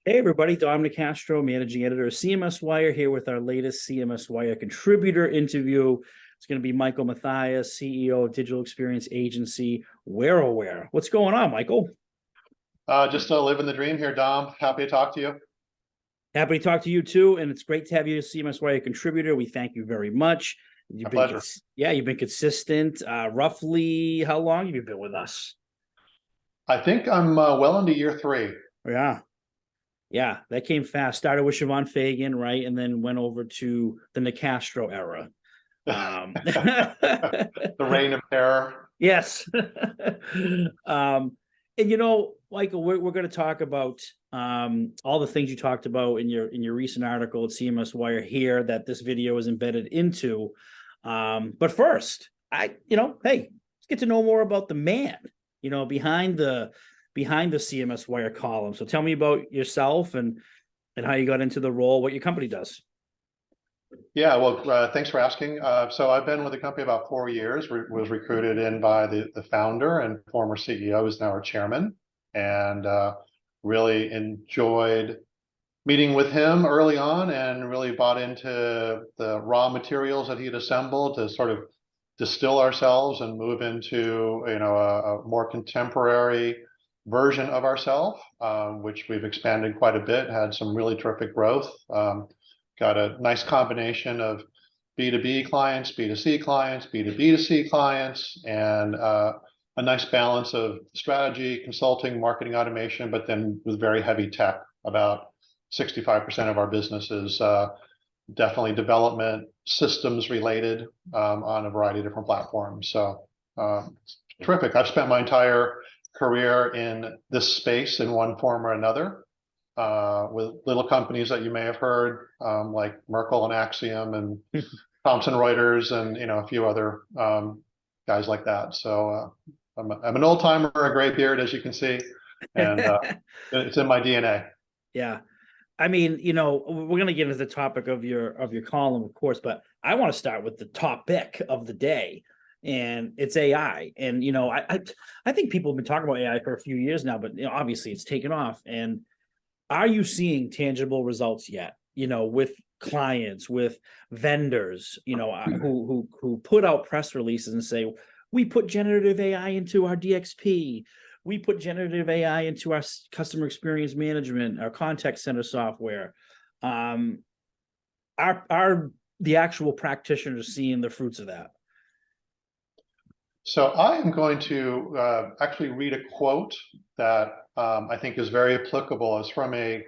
Hey everybody, Dom Nicastro, Managing Editor of CMSWire, here with our latest CMSWire Contributor interview. It's going to be Michael Mathias, CEO of digital experience agency Whereoware. What's going on, Michael? Just living the dream here, Dom. Happy to talk to you. Happy to talk to you too, and it's great to have you as CMSWire Contributor. We thank you very much. My pleasure. You've been consistent. Roughly, how long have you been with us? I think I'm well into year 3. Yeah. Yeah, that came fast. Started with Siobhan Fagan, right? And then went over to the Nicastro era. The reign of terror. Yes. And Michael, we're going to talk about all the things you talked about in your recent article at CMS Wire here that this video is embedded into. But first, hey, let's get to know more about the man, behind the CMS Wire column. So tell me about yourself and how you got into the role, what your company does. Yeah, well, thanks for asking. So I've been with the company about 4 years. Was recruited in by the founder and former CEO, who's now our chairman, and really enjoyed meeting with him early on, and really bought into the raw materials that he'd assembled to sort of distill ourselves and move into a more contemporary version of ourselves, which we've expanded quite a bit, had some really terrific growth. Got a nice combination of B2B clients, B2C clients, B2B2C clients, and a nice balance of strategy, consulting, marketing automation, but then with very heavy tech. About 65% of our business is definitely development systems related on a variety of different platforms. So terrific. I've spent my entire career in this space in one form or another, with little companies that you may have heard, like Merkle and Axiom and Thomson Reuters and a few other guys like that. So I'm an old timer, a gray beard, as you can see, and it's in my DNA. Yeah. I mean, we're going to get into the topic of your column, of course, but I want to start with the topic of the day, and it's AI. And I think people have been talking about AI for a few years now, but obviously it's taken off. And are you seeing tangible results yet? With clients, with vendors, who put out press releases and say, we put generative AI into our DXP. We put generative AI into our customer experience management, our contact center software. Are the actual practitioners seeing the fruits of that? So I am going to actually read a quote that I think is very applicable. It's from a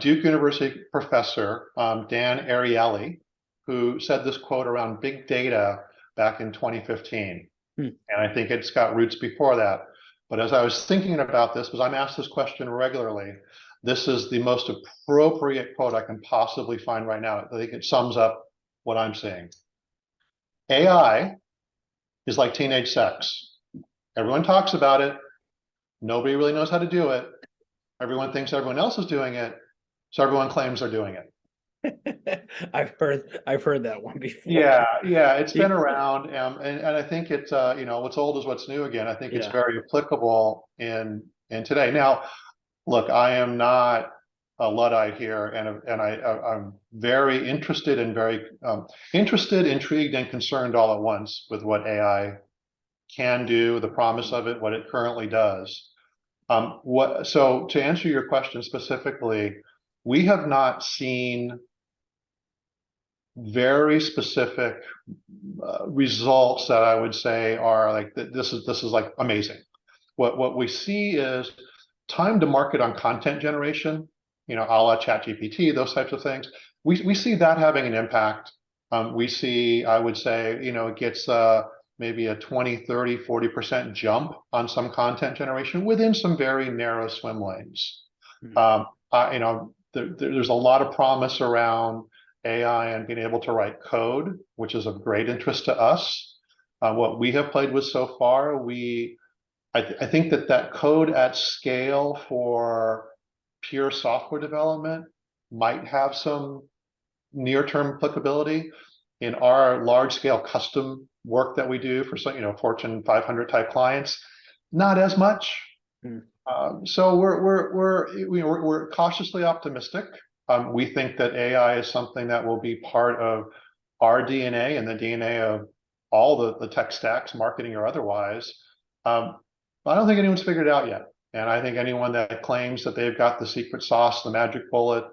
Duke University professor, Dan Ariely, who said this quote around big data back in 2015. And I think it's got roots before that. But as I was thinking about this, because I'm asked this question regularly, this is the most appropriate quote I can possibly find right now. I think it sums up what I'm seeing. AI is like teenage sex. Everyone talks about it. Nobody really knows how to do it. Everyone thinks everyone else is doing it, so everyone claims they're doing it. I've heard that one before. Yeah, it's been around, and I think it's what's old is what's new again. I think it's very applicable in today. Now, look, I am not a Luddite here, and I'm very interested and very intrigued, and concerned all at once with what AI can do, the promise of it, what it currently does. So to answer your question specifically, we have not seen very specific results that I would say are like this is like amazing. What we see is time to market on content generation, a la ChatGPT, those types of things. We see that having an impact. We see, I would say, it gets maybe a 20, 30, 40% jump on some content generation within some very narrow swim lanes. There's a lot of promise around AI and being able to write code, which is of great interest to us. What we have played with so far, I think that code at scale for pure software development might have some near-term applicability. In our large-scale custom work that we do for some, Fortune 500 type clients, not as much. Hmm. So we're cautiously optimistic. We think that AI is something that will be part of our DNA and the DNA of all the tech stacks, marketing or otherwise. But I don't think anyone's figured it out yet. And I think anyone that claims that they've got the secret sauce, the magic bullet,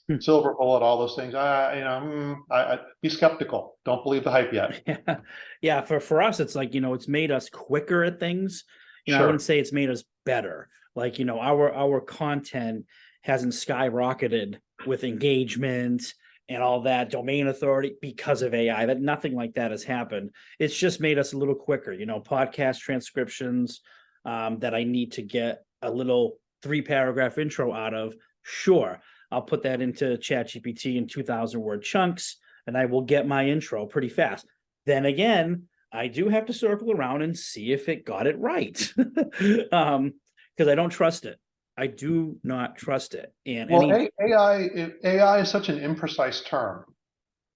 Hmm. silver bullet, all those things, I be skeptical. Don't believe the hype yet. Yeah, yeah. For us, it's like, it's made us quicker at things. I wouldn't Sure. say it's made us better. Like, our content hasn't skyrocketed with engagement and all that domain authority because of AI. That nothing like that has happened. It's just made us a little quicker. Podcast transcriptions that I need to get a little 3-paragraph intro out of. Sure, I'll put that into ChatGPT in 2,000-word chunks, and I will get my intro pretty fast. Then again, I do have to circle around and see if it got it right. Because I don't trust it. I do not trust it. And Well, any AI is such an imprecise term,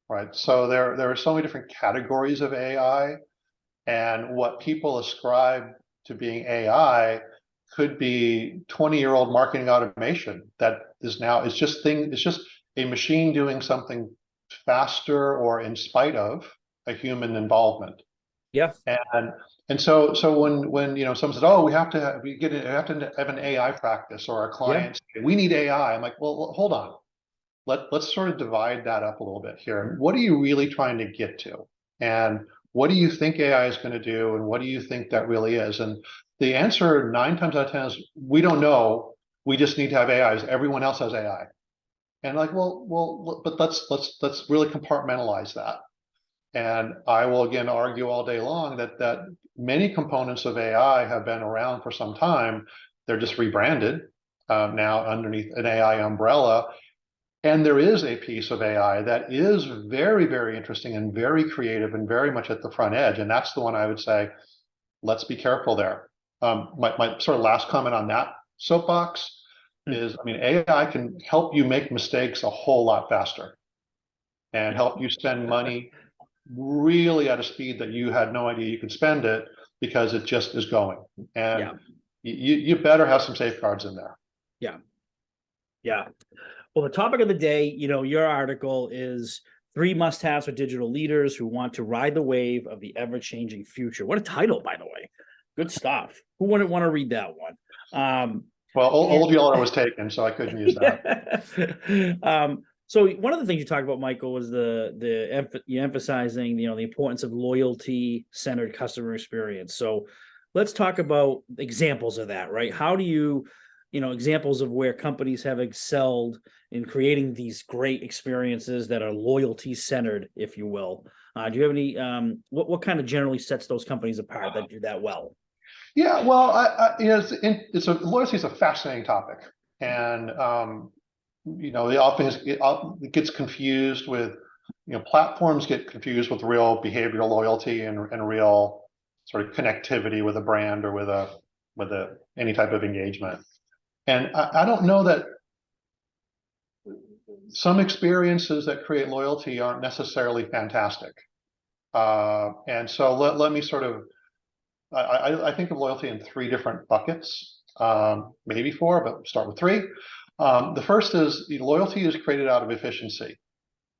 right? So there are so many different categories of AI, and what people ascribe to being AI could be 20-year-old marketing automation that is now it's just a machine doing something faster or in spite of a human involvement. yeah, And so when someone says, oh, we have to have an AI practice, or our yeah, clients say, we need AI. I'm like, well, hold on. Let's sort of divide that up a little bit here. What are you really trying to get to? And what do you think AI is going to do? And what do you think that really is? And the answer 9 times out of 10 is we don't know. We just need to have AIs. Everyone else has AI. And like, but let's really compartmentalize that. And I will again argue all day long that many components of AI have been around for some time. They're just rebranded now underneath an AI umbrella. And there is a piece of AI that is very, very interesting and very creative and very much at the front edge. And that's the one I would say, let's be careful there. My sort of last comment on that soapbox is, I mean, AI can help you make mistakes a whole lot faster and help you spend money really at a speed that you had no idea you could spend it because it just is going. And yeah, you better have some safeguards in there. yeah, yeah. Well, the topic of the day, your article is 3 must-haves for digital leaders who want to ride the wave of the ever-changing future. What a title, by the way. Good stuff. Who wouldn't want to read that one? Well, And old Yeller was taken, so I couldn't use that. So one of the things you talked about, Michael, was you emphasizing, the importance of loyalty-centered customer experience. So let's talk about examples of that, right? How do you, examples of where companies have excelled in creating these great experiences that are loyalty-centered, if you will. Do you have any, what kind of generally sets those companies apart that do that well? Yeah, well, loyalty is a fascinating topic, and it gets confused with, platforms get confused with real behavioral loyalty and real sort of connectivity with a brand or with any type of engagement. And I don't know that some experiences that create loyalty aren't necessarily fantastic. And so let me sort of I think of loyalty in 3 different buckets, maybe 4, but start with 3. The first is loyalty is created out of efficiency.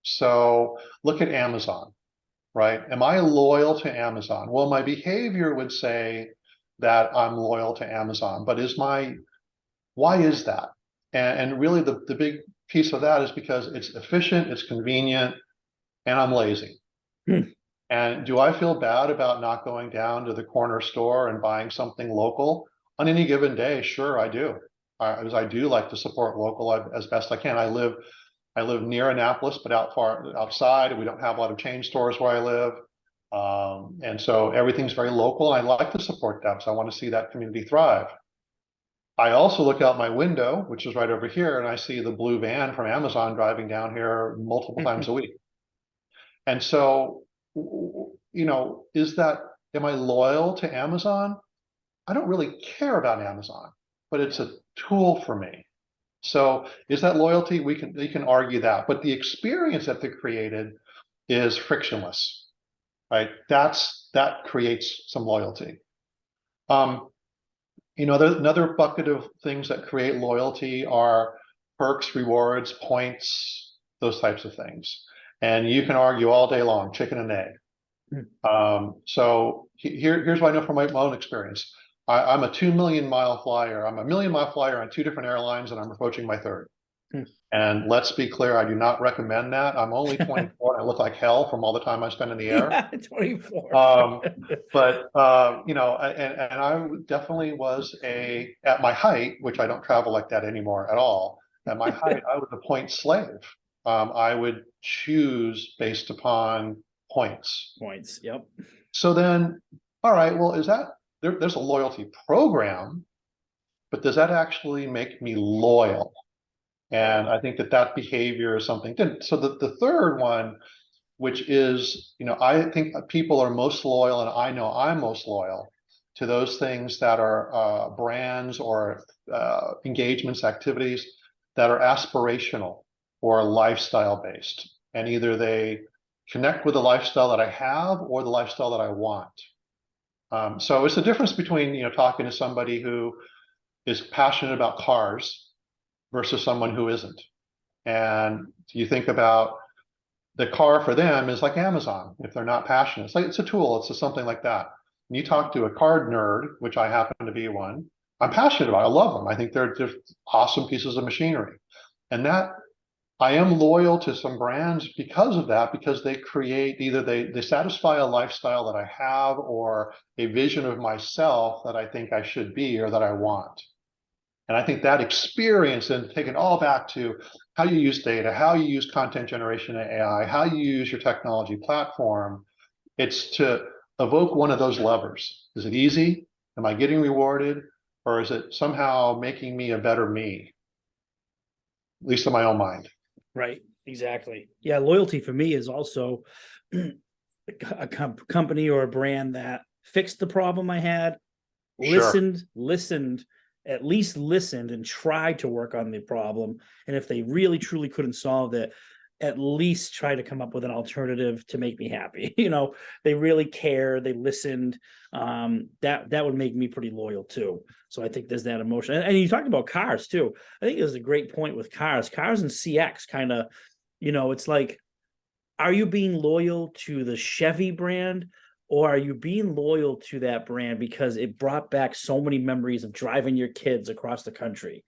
So look at Amazon, right? Am I loyal to Amazon? Well, my behavior would say that I'm loyal to Amazon, but why is that? And really the big piece of that is because it's efficient, it's convenient, and I'm lazy. And do I feel bad about not going down to the corner store and buying something local on any given day? Sure, I do. I do like to support local as best I can. I live near Annapolis, but outside. We don't have a lot of chain stores where I live. And so everything's very local. I like to support them. So I want to see that community thrive. I also look out my window, which is right over here, and I see the blue van from Amazon driving down here multiple times a week. And so, am I loyal to Amazon? I don't really care about Amazon, but it's a tool for me. So is that loyalty? We can argue that, but the experience that they created is frictionless, right? That creates some loyalty. Another bucket of things that create loyalty are perks, rewards, points, those types of things. And you can argue all day long, chicken and egg. So here's what I know from my own experience. I'm a 2 million-mile flyer. I'm a 1 million-mile flyer on 2 different airlines, and I'm approaching my third. And let's be clear, I do not recommend that. I'm only 24 and I look like hell from all the time I spend in the air. Yeah, 24. But and I definitely was at my height, which I don't travel like that anymore at all. At my height, I was a point slave. I would choose based upon points. Points, yep. So then, all right, well, there's a loyalty program, but does that actually make me loyal? And I think that behavior is something. So the third one, which is, I think people are most loyal, and I know I'm most loyal to those things that are brands or engagements, activities that are aspirational or lifestyle based. And either they connect with the lifestyle that I have or the lifestyle that I want. So it's the difference between, talking to somebody who is passionate about cars versus someone who isn't. And you think about the car for them is like Amazon. If they're not passionate, it's a tool. It's something like that. When you talk to a card nerd, which I happen to be one, I'm passionate about it. I love them. I think they're just awesome pieces of machinery. And that I am loyal to some brands because of that, because they create either they satisfy a lifestyle that I have or a vision of myself that I think I should be or that I want. And I think that experience, and take it all back to how you use data, how you use content generation and AI, how you use your technology platform, it's to evoke one of those levers. Is it easy? Am I getting rewarded? Or is it somehow making me a better me? At least in my own mind. Right, exactly. Yeah, loyalty for me is also a company or a brand that fixed the problem I had, listened, at least listened and tried to work on the problem. And if they really truly couldn't solve it, at least try to come up with an alternative to make me happy. They really care, they listened. That would make me pretty loyal too. So I think there's that emotion. And you talked about cars too. I think there's a great point with cars and CX kind of, it's like, are you being loyal to the Chevy brand, or are you being loyal to that brand because it brought back so many memories of driving your kids across the country,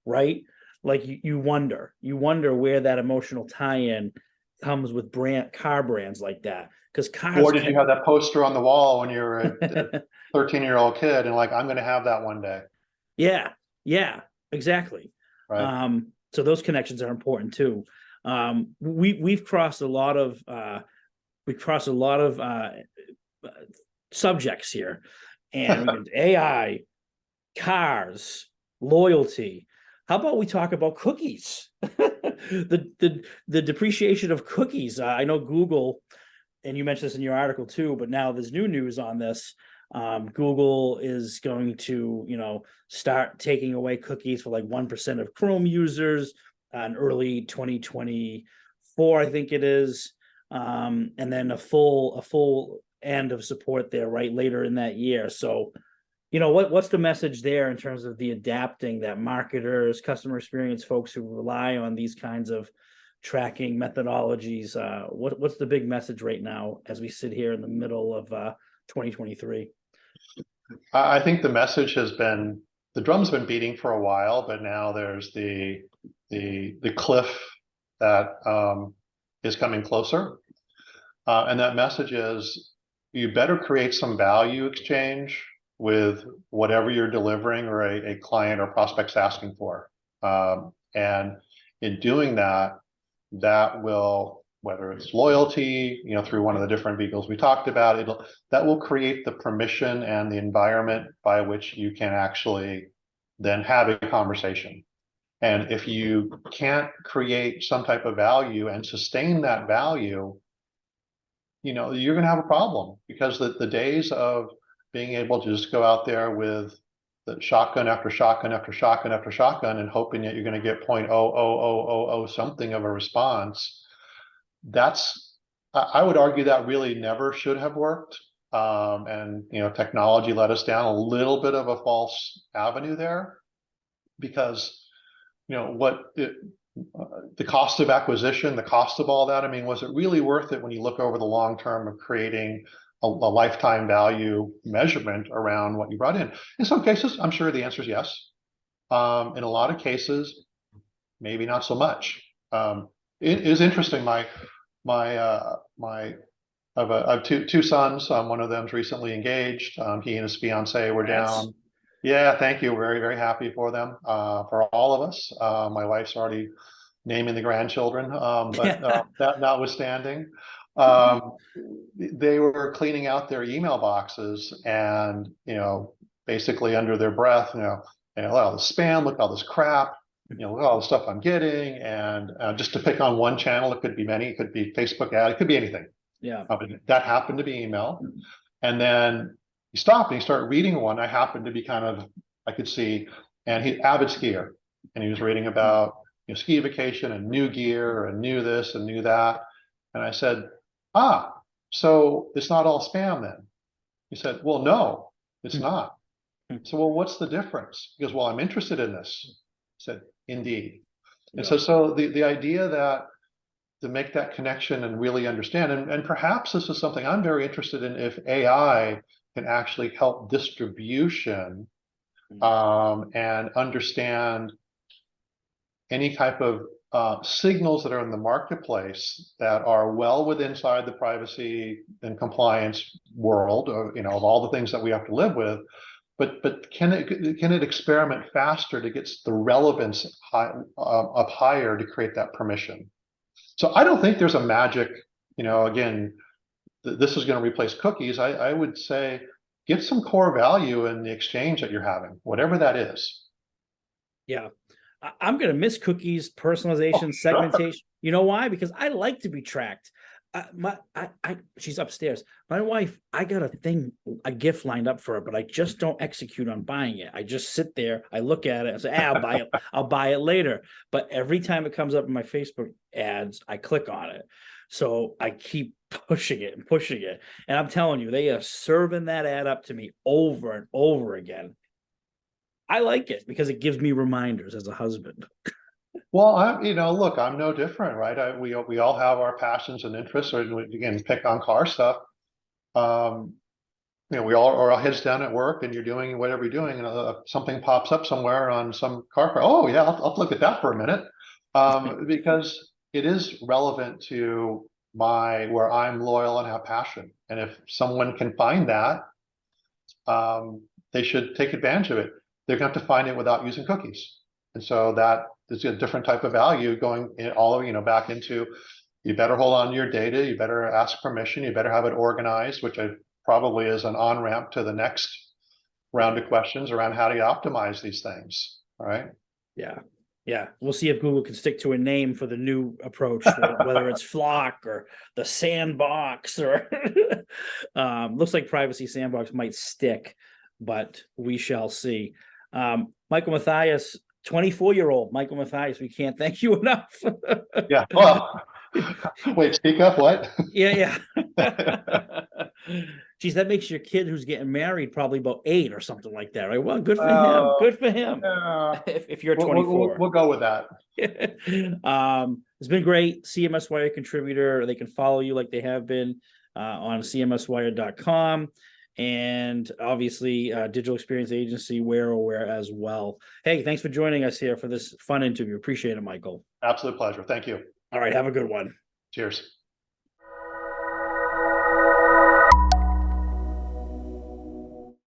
right? Like you wonder where that emotional tie-in comes with car brands like that. Because cars. Or did you have that poster on the wall when you were a 13-year-old kid and like, I'm going to have that one day? Yeah, exactly. Right. So those connections are important too. We've crossed a lot of subjects here, and AI, cars, loyalty. How about we talk about cookies? the depreciation of cookies. I know Google, and you mentioned this in your article too, but now there's new news on this. Google is going to, start taking away cookies for like 1% of Chrome users in early 2024, I think it is. And then a full end of support there right later in that year. So, what's the message there in terms of the adapting that marketers, customer experience folks who rely on these kinds of tracking methodologies? What's the big message right now as we sit here in the middle of 2023? I think the message has been, the drum's been beating for a while, but now there's the cliff that is coming closer. And that message is, you better create some value exchange with whatever you're delivering or a client or prospect's asking for. And in doing that, that will, whether it's loyalty, through one of the different vehicles we talked about, that will create the permission and the environment by which you can actually then have a conversation. And if you can't create some type of value and sustain that value, you're going to have a problem, because the days of being able to just go out there with the shotgun after shotgun after shotgun after shotgun and hoping that you're going to get 0.00000 something of a response, I would argue that really never should have worked. And technology led us down a little bit of a false avenue there, because the cost of acquisition, the cost of all that, I mean, was it really worth it when you look over the long term of creating a lifetime value measurement around what you brought in? In some cases, I'm sure the answer is yes. In a lot of cases, maybe not so much. It is interesting. I have two sons. One of them's recently engaged. He and his fiance were down. Yeah, thank you. Very, very happy for them, for all of us. My wife's already naming the grandchildren, but that notwithstanding, they were cleaning out their email boxes, and basically under their breath, look at all the spam, look at all this crap, look at all the stuff I'm getting, and just to pick on one channel, it could be many, it could be Facebook ad, it could be anything. Yeah, that happened to be email, and then he stopped and he started reading one. I happened to be I could see, and he avid skier, and he was reading about ski vacation and new gear and new this and new that. And I said, so it's not all spam then? He said, well, no, it's not. So, well, what's the difference? He goes, well, I'm interested in this. I said, indeed. And so the idea that to make that connection and really understand, and perhaps this is something I'm very interested in, if AI can actually help distribution and understand any type of signals that are in the marketplace that are well within inside the privacy and compliance world of all the things that we have to live with, but can it experiment faster to get the relevance up higher to create that permission? So I don't think there's a magic, again, this is going to replace cookies. I would say get some core value in the exchange that you're having, whatever that is. Yeah. I'm going to miss cookies, personalization, segmentation. You know why? Because I like to be tracked. She's upstairs. My wife, I got a gift lined up for her, but I just don't execute on buying it. I just sit there, I look at it, I say, I'll buy it. I'll buy it later. But every time it comes up in my Facebook ads, I click on it. So I keep pushing it. And I'm telling you, they are serving that ad up to me over and over again. I like it because it gives me reminders as a husband. Well, look, I'm no different, right? We all have our passions and interests, or again, pick on car stuff. We all are our heads down at work, and you're doing whatever you're doing, and something pops up somewhere on some car. Oh yeah, I'll look at that for a minute, because it is relevant to where I'm loyal and have passion. And if someone can find that, they should take advantage of it. They're going to have to find it without using cookies. And so that is a different type of value going back into, you better hold on to your data, you better ask permission, you better have it organized, which probably is an on-ramp to the next round of questions around how do you optimize these things. All right. Yeah. We'll see if Google can stick to a name for the new approach, whether it's Flock or the Sandbox or looks like Privacy Sandbox might stick, but we shall see. Michael Mathias, 24-year-old Michael Mathias, we can't thank you enough. Yeah. Well, wait, speak up. What? Yeah. Geez, that makes your kid who's getting married probably about 8 or something like that, right? Well, good for him. Good for him. If you're 24, we'll go with that. It's been great. CMSWire Contributor. They can follow you like they have been on CMSWire.com. And obviously digital experience agency Whereoware as well. Hey, thanks for joining us here for this fun interview. Appreciate it, Michael. Absolute pleasure. Thank you. All right, have a good one. Cheers.